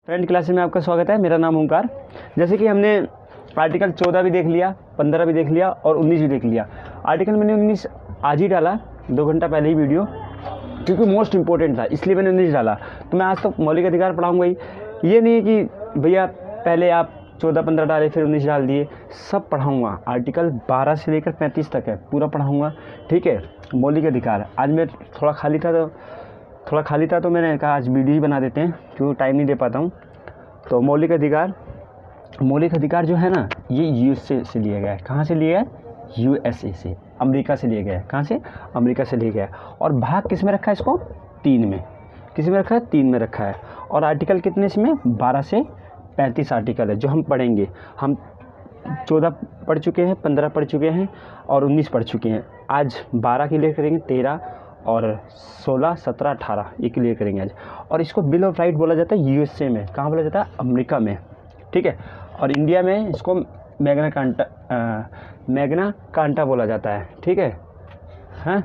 Friend class में आपका स्वागत है। मेरा नाम ओंकार। जैसे कि हमने आर्टिकल 14 भी देख लिया, 15 भी देख लिया और 19 भी देख लिया। आर्टिकल मैंने 19 आज ही डाला, 2 घंटा पहले ही वीडियो, क्योंकि मोस्ट इंपॉर्टेंट था, इसलिए मैंने 19 डाला। तो मैं आज तक मौलिक अधिकार पढ़ाऊँगा ही। ये नहीं है कि भैया पहले आप 14-15 डाले फिर 19 डाल दिए, सब पढ़ाऊँगा। आर्टिकल 12 से लेकर 35 तक है, पूरा पढ़ाऊँगा। ठीक है, मौलिक अधिकार। आज मैं थोड़ा खाली था तो मैंने कहा आज वीडियो ही बना देते हैं, क्योंकि टाइम नहीं दे पाता हूँ। तो मौलिक अधिकार जो है ना, ये यूएसए से लिया गया है। कहाँ से लिया है? यूएसए से, अमेरिका से लिया गया है। कहाँ से? अमेरिका से लिया गया है। और भाग किस में रखा है इसको? 3 में। किस में रखा है? 3 में रखा है। और आर्टिकल कितने इसमें? 12 से 35 आर्टिकल है जो हम पढ़ेंगे। हम 14 पढ़ चुके हैं, 15 पढ़ चुके हैं और 19 पढ़ चुके हैं। आज 12 क्लियर करेंगे, 13 और 16, 17, 18 ये क्लियर करेंगे आज। और इसको बिल ऑफ राइट बोला जाता है यूएसए में। कहाँ बोला जाता है? अमेरिका में। ठीक है। और इंडिया में इसको मैग्ना कार्टा बोला जाता है। ठीक है, हाँ,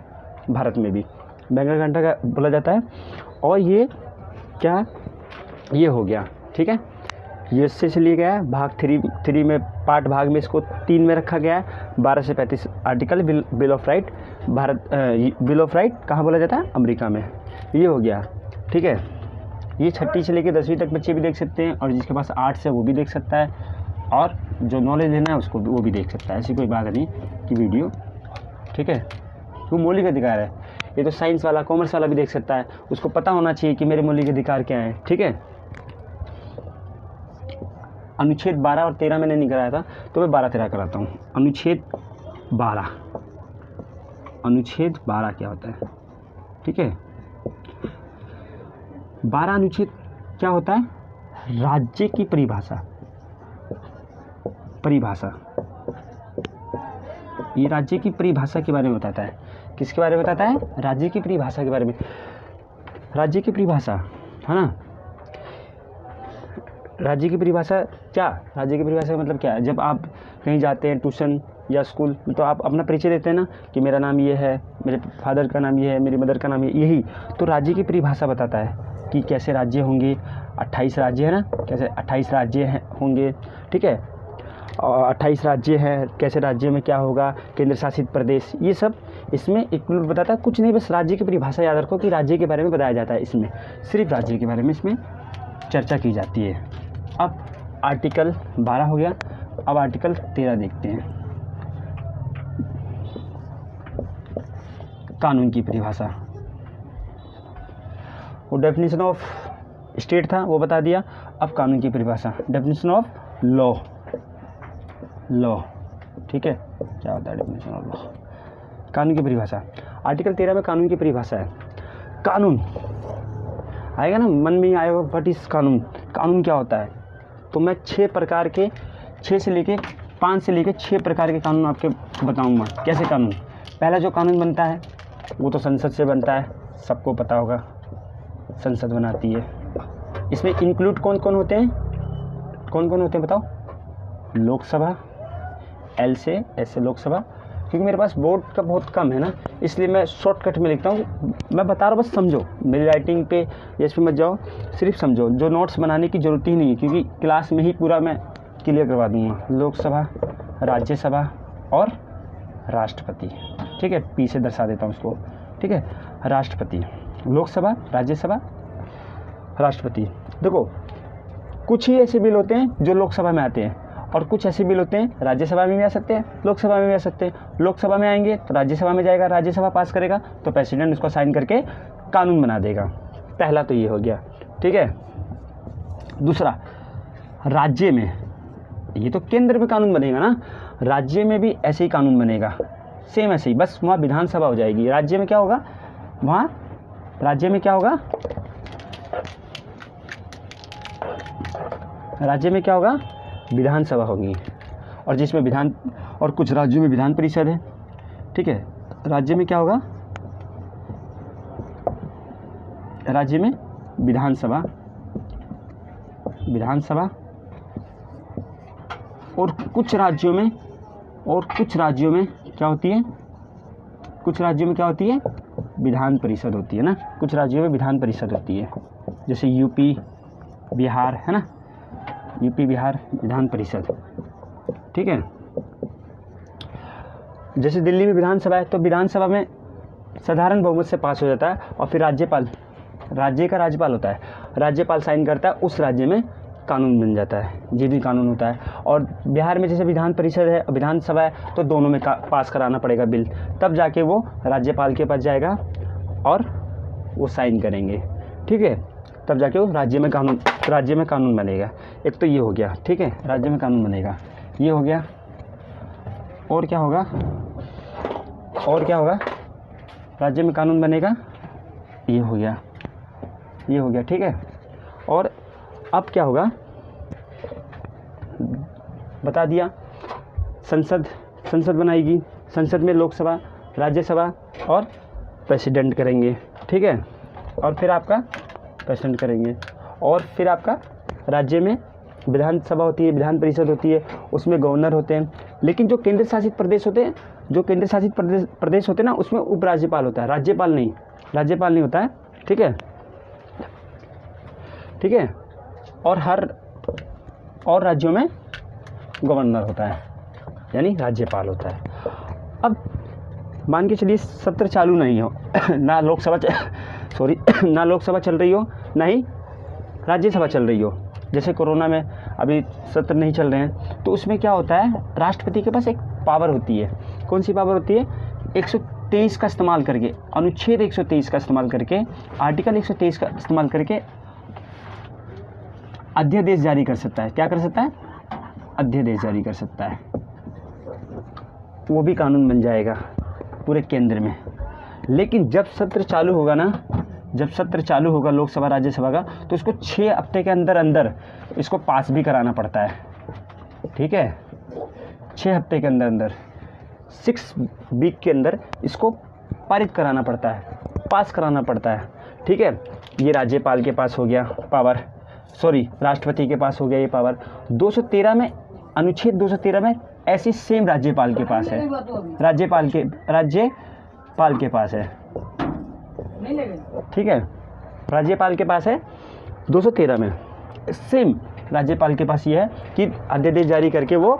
भारत में भी मैग्ना कार्टा का बोला जाता है। और ये क्या, ये हो गया। ठीक है, यूएसए से लिया गया है। भाग 3 में, पार्ट भाग में इसको 3 में रखा गया है। 12 से 35 article bill of right bill of right कहाँ बोला जाता है? अमेरिका में। ये हो गया। ठीक है, ये 6ठी से लेकर 10वीं तक बच्चे भी देख सकते हैं, और जिसके पास आर्ट्स है वो भी देख सकता है, और जो नॉलेज लेना है उसको वो भी देख सकता है। ऐसी कोई बात नहीं कि वीडियो, ठीक है, वो मौलिक अधिकार है। ये तो साइंस वाला, कॉमर्स वाला भी देख सकता है। उसको पता होना चाहिए कि मेरे मौलिक अधिकार क्या हैं। ठीक है, अनुच्छेद 12 और 13 मैंने नहीं कराया था, तो मैं 12-13 कराता हूँ। अनुच्छेद 12 क्या होता है? ठीक है, 12 अनुच्छेद क्या होता है? राज्य की परिभाषा। ये राज्य की परिभाषा के बारे में बताता है। किसके बारे में बताता है? राज्य की परिभाषा के बारे में। राज्य की परिभाषा है ना। राज्य की परिभाषा क्या? राज्य की परिभाषा का मतलब क्या है? जब आप कहीं जाते हैं ट्यूशन या स्कूल, तो आप अपना परिचय देते हैं ना कि मेरा नाम ये है, मेरे फादर का नाम ये है, मेरी मदर का नाम यही। तो राज्य की परिभाषा बताता है कि कैसे राज्य होंगे। 28 राज्य है ना, कैसे 28 राज्य होंगे। ठीक है, और 28 राज्य हैं, कैसे राज्य में क्या होगा, केंद्र शासित प्रदेश, ये सब इसमें इंक्लूड बताता है। कुछ नहीं, बस राज्य की परिभाषा याद रखो कि राज्य के बारे में बताया जाता है। इसमें सिर्फ राज्य के बारे में इसमें चर्चा की जाती है। अब आर्टिकल 12 हो गया। अब आर्टिकल 13 देखते हैं। कानून की परिभाषा। वो डेफिनेशन ऑफ स्टेट था, वो बता दिया। अब कानून की परिभाषा, डेफिनेशन ऑफ लॉ। ठीक है, क्या होता है डेफिनेशन ऑफ लॉ? कानून की परिभाषा। आर्टिकल 13 में कानून की परिभाषा है। कानून आएगा ना, मन में ही आएगा व्हाट इज कानून। कानून क्या होता है? तो मैं 6 प्रकार के, 5 से लेके 6 प्रकार के कानून आपके बताऊंगा। कैसे कानून? पहला जो कानून बनता है वो तो संसद से बनता है, सबको पता होगा, संसद बनाती है। इसमें इंक्लूड कौन कौन होते हैं बताओ? लोकसभा, एल से एस से लोकसभा। क्योंकि मेरे पास बोर्ड का बहुत कम है ना, इसलिए मैं शॉर्टकट में लिखता हूँ। मैं बता रहा हूँ, बस समझो। मेरी राइटिंग पे या इस पर मत जाओ, सिर्फ समझो। जो नोट्स बनाने की ज़रूरत ही नहीं है, क्योंकि क्लास में ही पूरा मैं क्लियर करवा दूँगा। लोकसभा, राज्यसभा और राष्ट्रपति। ठीक है, पी से दर्शा देता हूँ उसको। ठीक है, राष्ट्रपति, लोकसभा, राज्यसभा, राष्ट्रपति। देखो, कुछ ही ऐसे बिल होते हैं जो लोकसभा में आते हैं, और कुछ ऐसे बिल होते हैं राज्यसभा में भी आ सकते हैं, लोकसभा में भी आ सकते हैं। लोकसभा में आएंगे तो राज्यसभा में जाएगा, राज्यसभा पास करेगा तो प्रेसिडेंट उसको साइन करके कानून बना देगा। पहला तो ये हो गया। ठीक है, दूसरा, राज्य में, ये तो केंद्र में कानून बनेगा ना, राज्य में भी ऐसे ही कानून बनेगा, सेम ऐसे ही, बस वहाँ विधानसभा हो जाएगी। राज्य में क्या होगा? वहाँ राज्य में क्या होगा? राज्य में क्या होगा? विधानसभा होगी। और जिसमें विधान, और कुछ राज्यों में विधान परिषद है। ठीक है, राज्य में क्या होगा? राज्य में विधानसभा, और कुछ राज्यों में क्या होती है? कुछ राज्यों में क्या होती है? विधान परिषद होती है ना। कुछ राज्यों में विधान परिषद होती है, जैसे यूपी, बिहार, है ना, यूपी बिहार विधान परिषद, ठीक है। जैसे दिल्ली में विधानसभा है तो विधानसभा में साधारण बहुमत से पास हो जाता है और फिर राज्यपाल, राज्य का राज्यपाल होता है, राज्यपाल साइन करता है, उस राज्य में कानून बन जाता है, ये भी कानून होता है। और बिहार में जैसे विधान परिषद है, विधानसभा है, तो दोनों में पास कराना पड़ेगा बिल, तब जाके वो राज्यपाल के पास जाएगा और वो साइन करेंगे, ठीक है, तब जाके वो राज्य में कानून बनेगा। एक तो ये हो गया, ठीक है, राज्य में कानून बनेगा, ये हो गया। और क्या होगा, और क्या होगा, राज्य में कानून बनेगा, ये हो गया, ये हो गया, ठीक है। और अब क्या होगा बता दिया, संसद बनाएगी, संसद में लोकसभा, राज्यसभा और प्रेसिडेंट करेंगे, ठीक है, और फिर आपका प्रेसिडेंट करेंगे। और फिर आपका राज्य में विधानसभा होती है, विधान परिषद होती है, उसमें गवर्नर होते हैं। लेकिन जो केंद्र शासित प्रदेश होते हैं, जो केंद्र शासित प्रदेश होते हैं ना, उसमें उपराज्यपाल होता है, राज्यपाल नहीं होता है, ठीक है, ठीक है। और राज्यों में गवर्नर होता है, यानी राज्यपाल होता है। अब मान के चलिए सत्र चालू नहीं हो ना लोकसभा चल रही हो, ना ही राज्यसभा चल रही हो, जैसे कोरोना में अभी सत्र नहीं चल रहे हैं, तो उसमें क्या होता है, राष्ट्रपति के पास एक पावर होती है। कौन सी पावर होती है? 123 का इस्तेमाल करके, अनुच्छेद 123 का इस्तेमाल करके, आर्टिकल 123 का इस्तेमाल करके अध्यादेश जारी कर सकता है। क्या कर सकता है? अध्यादेश जारी कर सकता है, वो भी कानून बन जाएगा पूरे केंद्र में। लेकिन जब सत्र चालू होगा ना, जब सत्र चालू होगा लोकसभा राज्यसभा का, तो इसको 6 हफ्ते के अंदर अंदर इसको पास भी कराना पड़ता है, ठीक है, 6 हफ्ते के अंदर अंदर, 6 वीक के अंदर इसको पारित कराना पड़ता है, पास कराना पड़ता है, ठीक है। ये राज्यपाल के पास हो गया पावर, राष्ट्रपति के पास हो गया ये पावर। 213 में, अनुच्छेद 213 में ऐसी सेम राज्यपाल के पास है, राज्यपाल के पास है, ठीक है, राज्यपाल के पास है 213 में सेम राज्यपाल के पास ये है कि अध्यादेश जारी करके वो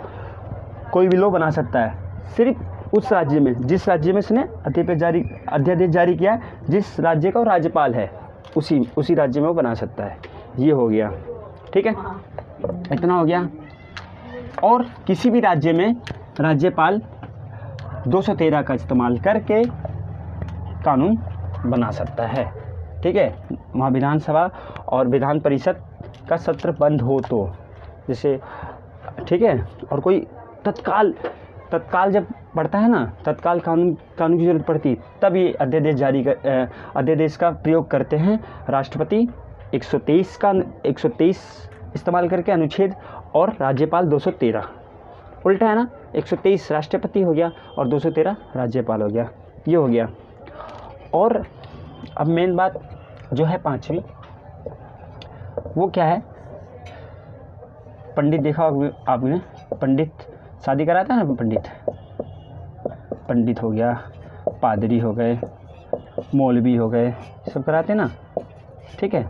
कोई भी लॉ बना सकता है, सिर्फ उस राज्य में, जिस राज्य में उसने अध्यादेश जारी किया, जिस राज्य का राज्यपाल है, उसी राज्य में वो बना सकता है। ये हो गया, ठीक है, इतना हो गया। और किसी भी राज्य में राज्यपाल 213 का इस्तेमाल करके कानून बना सकता है, ठीक है। वहाँ विधानसभा और विधान परिषद का सत्र बंद हो तो, जैसे, ठीक है, और कोई तत्काल जब पड़ता है ना, तत्काल कानून की जरूरत पड़ती, तब ये अध्यादेश का प्रयोग करते हैं राष्ट्रपति 123 इस्तेमाल करके अनुच्छेद, और राज्यपाल 213, उल्टा है ना, 123 राष्ट्रपति हो गया और 213 राज्यपाल हो गया, ये हो गया। और अब मेन बात जो है 5वीं, वो क्या है? पंडित देखा आपने, पंडित शादी कराता है ना, पंडित हो गया, पादरी हो गए, मौलवी हो गए, सब कराते ना, ठीक है।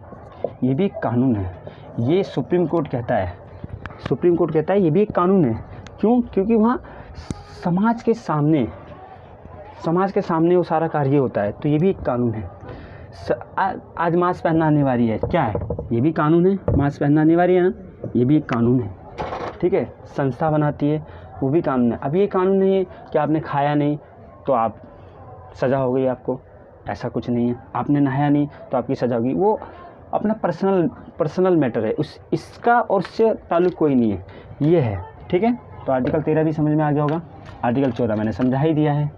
ये भी एक कानून है, ये सुप्रीम कोर्ट कहता है ये भी एक कानून है। क्यों? क्योंकि वहाँ समाज के सामने वो सारा कार्य होता है, तो ये भी एक कानून है। आज मास्क पहनना अनिवार्य है, क्या है? ये भी कानून है, मास्क पहनना अनिवार्य है ना, ये भी एक कानून है, ठीक है। संस्था बनाती है, वो भी कानून है। अब ये कानून नहीं है कि आपने खाया नहीं तो आप सज़ा हो गई आपको, ऐसा कुछ नहीं है। आपने नहाया नहीं तो आपकी सज़ा होगी, वो अपना पर्सनल मैटर है, इसका और उससे ताल्लुक़ कोई नहीं है, ये है, ठीक है। तो आर्टिकल 13 भी समझ में आ गया होगा, आर्टिकल 14 मैंने समझा ही दिया है,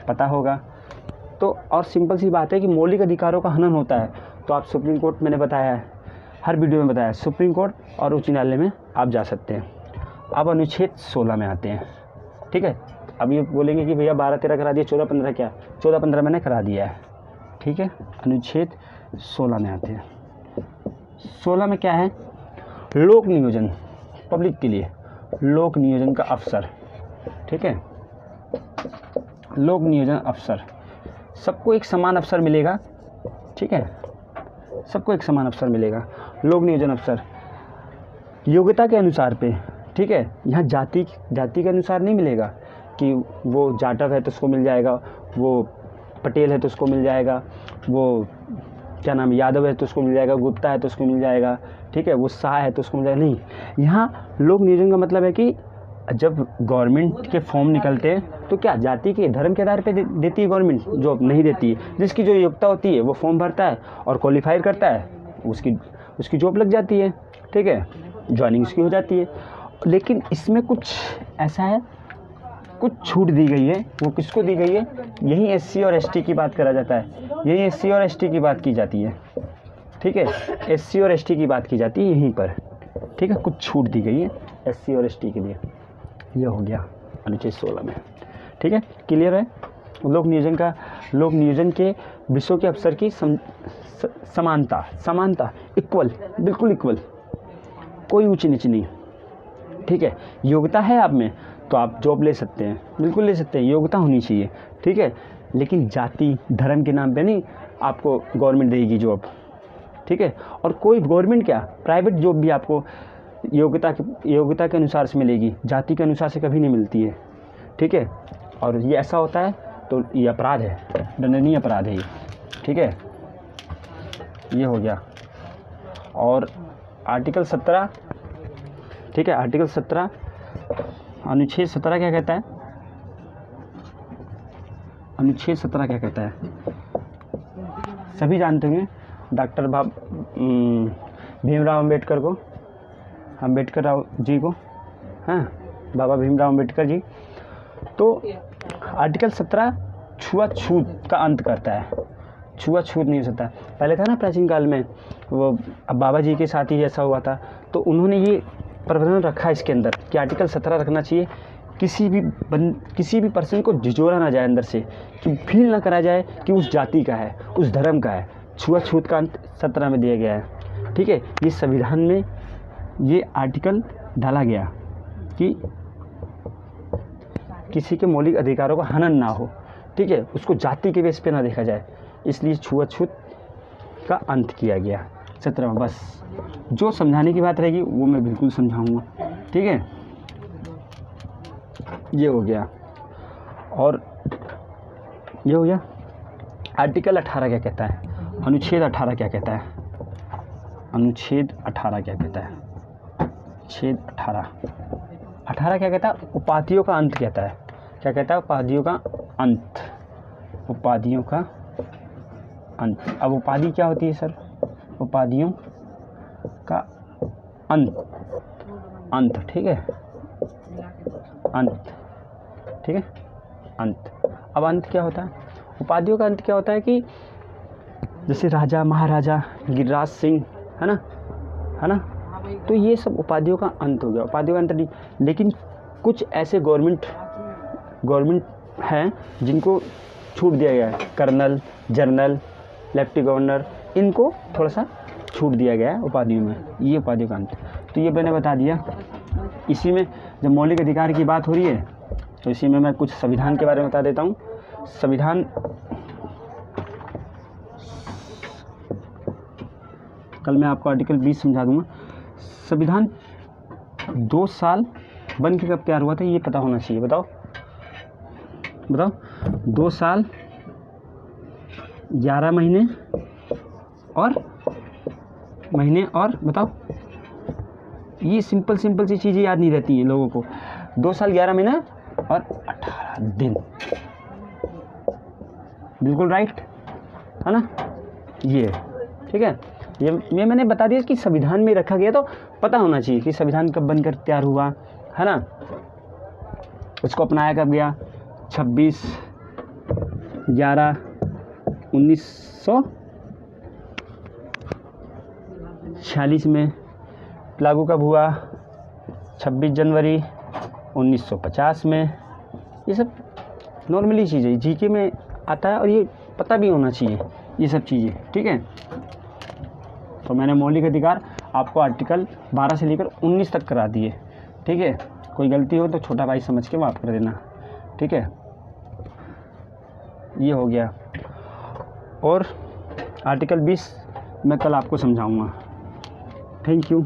पता होगा। तो और सिंपल सी बात है कि मौलिक अधिकारों का हनन होता है, तो आप सुप्रीम कोर्ट, मैंने बताया है, हर वीडियो में बताया है, सुप्रीम कोर्ट और उच्च न्यायालय में आप जा सकते हैं। अब अनुच्छेद 16 में आते हैं, ठीक है। अब ये बोलेंगे कि भैया 12-13 करा दिया, 14-15 क्या? 14-15 मैंने करा दिया है, ठीक है। अनुच्छेद 16 में आते हैं। 16 में क्या है? लोक नियोजन, पब्लिक के लिए लोक नियोजन का अवसर, ठीक है। लोक नियोजन अवसर, सबको एक समान अवसर मिलेगा, ठीक है, सबको एक समान अवसर मिलेगा। लोक नियोजन अवसर योग्यता के अनुसार पे, ठीक है। यहाँ जाति के अनुसार नहीं मिलेगा कि वो जाटव है तो उसको मिल जाएगा, वो पटेल है तो उसको मिल जाएगा, वो क्या नाम यादव है तो उसको मिल जाएगा, गुप्ता है तो उसको मिल जाएगा, ठीक है, वो शाह है तो उसको मिल जाएगा। नहीं, यहाँ लोक नियोजन का मतलब है कि जब गवर्नमेंट के फॉर्म निकलते हैं तो क्या जाति के धर्म के आधार पे देती है गवर्नमेंट, जो नहीं देती है। जिसकी जो योग्यता होती है वो फॉर्म भरता है और क्वालिफाई करता है, उसकी जॉब लग जाती है, ठीक है, ज्वाइनिंग उसकी हो जाती है। लेकिन इसमें कुछ ऐसा है, कुछ छूट दी गई है। वो किसको दी गई है? यही एससी और एसटी की बात करा जाता है, यही एससी और एसटी की बात की जाती है, ठीक है, एससी और एसटी की बात की जाती है यहीं पर, ठीक है। कुछ छूट दी गई है एससी और एसटी के लिए। ये हो गया अनुच्छेद 16 में, ठीक है, क्लियर है। लोक नियोजन के विषयों के अवसर की समानता, इक्वल, बिल्कुल इक्वल, कोई ऊंची नीची नहीं, ठीक है। योग्यता है आप में तो आप जॉब ले सकते हैं, बिल्कुल ले सकते हैं, योग्यता होनी चाहिए, ठीक है। लेकिन जाति धर्म के नाम पे नहीं आपको गवर्नमेंट देगी जॉब, ठीक है। और कोई गवर्नमेंट क्या, प्राइवेट जॉब भी आपको योग्यता के अनुसार से मिलेगी, जाति के अनुसार से कभी नहीं मिलती है, ठीक है। और ये ऐसा होता है तो ये अपराध है, दंडनीय अपराध है ये, ठीक है। ये हो गया। और आर्टिकल 17, ठीक है, आर्टिकल 17 अनुच्छेद 17 क्या कहता है? अनुच्छेद 17 क्या कहता है? सभी जानते होंगे, डॉक्टर भीमराव अम्बेडकर जी को, हाँ, बाबा भीमराव अम्बेडकर जी। तो आर्टिकल 17 छुआछूत का अंत करता है, छुआछूत नहीं हो सकता। पहले था ना प्राचीन काल में, वो अब बाबा जी के साथ ही ऐसा हुआ था, तो उन्होंने ये प्रावधान रखा इसके अंदर कि आर्टिकल 17 रखना चाहिए, किसी भी पर्सन को झिझोरा ना जाए अंदर से, कि फील ना करा जाए कि उस जाति का है, उस धर्म का है। छुआछूत का अंत 17 में दिया गया है, ठीक है। ये संविधान में ये आर्टिकल डाला गया कि किसी के मौलिक अधिकारों का हनन ना हो, ठीक है, उसको जाति के बेस पे ना देखा जाए, इसलिए छुआछूत का अंत किया गया 17 में। बस जो समझाने की बात रहेगी वो मैं बिल्कुल समझाऊंगा, ठीक है। ये हो गया। और ये हो गया। आर्टिकल 18 क्या कहता है? अनुच्छेद 18 क्या कहता है? अनुच्छेद 18 क्या कहता है? अनुच्छेद 18 क्या कहता है? उपाधियों का अंत कहता है। क्या कहता है? उपाधियों का अंत, उपाधियों का अंत। अब उपाधि क्या होती है सर? उपाधियों का अंत, ठीक है, अंत, ठीक है, अंत। अब अंत क्या होता है? उपाधियों का अंत क्या होता है कि जैसे राजा महाराजा गिरिराज सिंह, है ना, तो ये सब उपाधियों का अंत हो गया, उपाधियों का अंत नहीं। लेकिन कुछ ऐसे गवर्नमेंट हैं जिनको छूट दिया गया है, कर्नल, जनरल, लेफ्टिनेंट गवर्नर, इनको थोड़ा सा छूट दिया गया है उपाधियों में, ये उपाधियों का अंत। तो ये मैंने बता दिया। इसी में जब मौलिक अधिकार की बात हो रही है तो इसी में मैं कुछ संविधान के बारे में बता देता हूँ। संविधान, कल मैं आपको आर्टिकल 20 समझा दूंगा। संविधान 2 साल बन के कब तैयार हुआ था ये पता होना चाहिए। बताओ 2 साल 11 महीने और बताओ, ये सिंपल सी चीज़ें याद नहीं रहती हैं लोगों को। 2 साल 11 महीने और 18 दिन, बिल्कुल राइट है ना, ये ठीक है। ये मैंने बता दिया कि संविधान में रखा गया, तो पता होना चाहिए कि संविधान कब बनकर तैयार हुआ, है ना, उसको अपनाया कब गया। 26/11/1946 में लागू कब हुआ? 26 जनवरी 1950 में। ये सब नॉर्मली चीज़ें जीके में आता है और ये पता भी होना चाहिए ये सब चीज़ें, ठीक है। तो मैंने मौलिक अधिकार आपको आर्टिकल 12 से लेकर 19 तक करा दिए, ठीक है। कोई गलती हो तो छोटा भाई समझ के माफ़ कर देना, ठीक है। ये हो गया। और आर्टिकल 20 मैं कल आपको समझाऊंगा। Thank you.